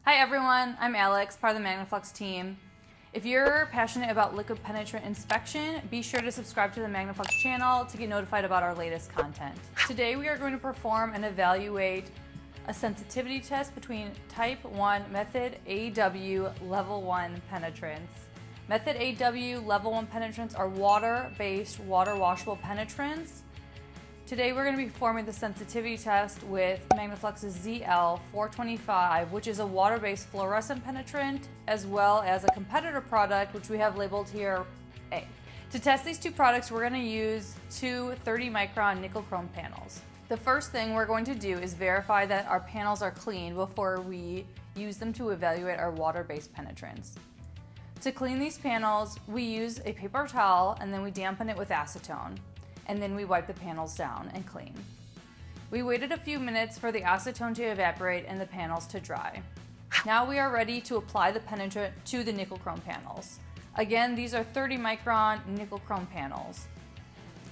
Hi everyone, I'm Alex, part of the Magnaflux team. If you're passionate about liquid penetrant inspection, be sure to subscribe to the Magnaflux channel to get notified about our latest content. Today we are going to perform and evaluate a sensitivity test between Type 1 Method AW Level 1 penetrants. Method AW Level 1 penetrants are water-based, water-washable penetrants. Today we're going to be performing the sensitivity test with Magnaflux's ZL425, which is a water-based fluorescent penetrant, as well as a competitor product, which we have labeled here A. To test these two products, we're going to use two 30-micron nickel chrome panels. The first thing we're going to do is verify that our panels are clean before we use them to evaluate our water-based penetrants. To clean these panels, we use a paper towel and then we dampen it with acetone. And then we wipe the panels down and clean. We waited a few minutes for the acetone to evaporate and the panels to dry. Now we are ready to apply the penetrant to the nickel chrome panels. Again, these are 30 micron nickel chrome panels.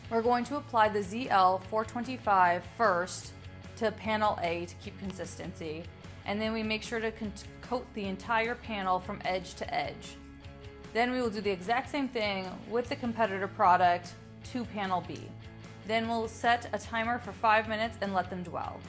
We're going to apply the ZL425 first to panel A to keep consistency, and then we make sure to coat the entire panel from edge to edge. Then we will do the exact same thing with the competitor product to panel B. Then we'll set a timer for 5 minutes and let them dwell.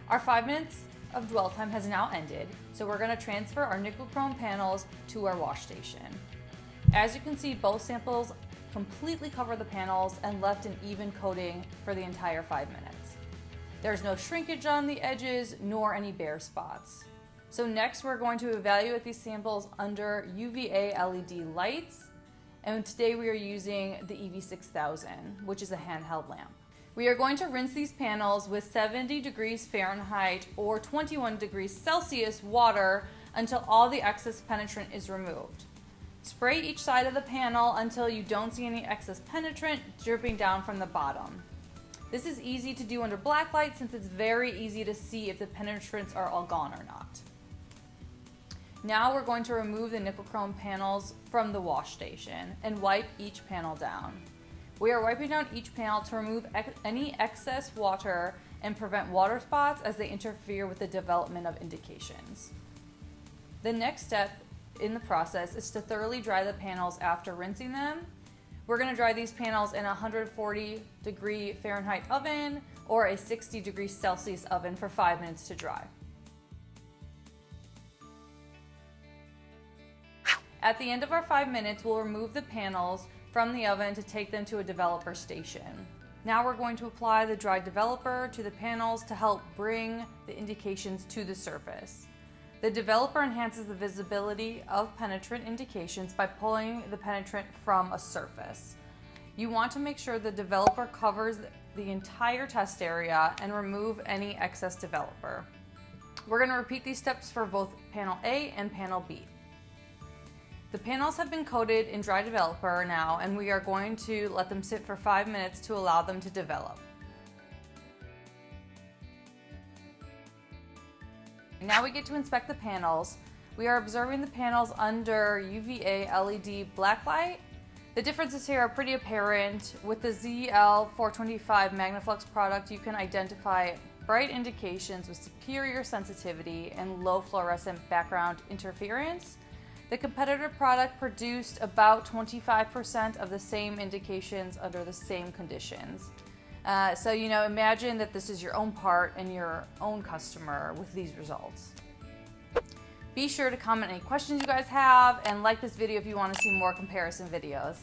Our 5 minutes of dwell time has now ended, so we're going to transfer our nickel chrome panels to our wash station. As you can see, both samples completely cover the panels and left an even coating for the entire 5 minutes. There's no shrinkage on the edges nor any bare spots. So next we're going to evaluate these samples under UVA LED lights, and today we are using the EV6000, which is a handheld lamp. We are going to rinse these panels with 70 degrees Fahrenheit or 21 degrees Celsius water until all the excess penetrant is removed. Spray each side of the panel until you don't see any excess penetrant dripping down from the bottom. This is easy to do under black light since it's very easy to see if the penetrants are all gone or not. Now we're going to remove the nickel chrome panels from the wash station and wipe each panel down. We are wiping down each panel to remove any excess water and prevent water spots as they interfere with the development of indications. The next step in the process is to thoroughly dry the panels after rinsing them. We're going to dry these panels in a 140 degree Fahrenheit oven or a 60 degrees Celsius oven for 5 minutes to dry. At the end of our 5 minutes, we'll remove the panels from the oven to take them to a developer station. Now we're going to apply the dry developer to the panels to help bring the indications to the surface. The developer enhances the visibility of penetrant indications by pulling the penetrant from a surface. You want to make sure the developer covers the entire test area and remove any excess developer. We're going to repeat these steps for both panel A and panel B. The panels have been coated in dry developer now, and we are going to let them sit for 5 minutes to allow them to develop. Now we get to inspect the panels. We are observing the panels under UVA LED black light. The differences here are pretty apparent. With the ZL425 Magnaflux product, you can identify bright indications with superior sensitivity and low fluorescent background interference. The competitor product produced about 25% of the same indications under the same conditions. So imagine that this is your own part and your own customer with these results. Be sure to comment any questions you guys have and like this video if you want to see more comparison videos.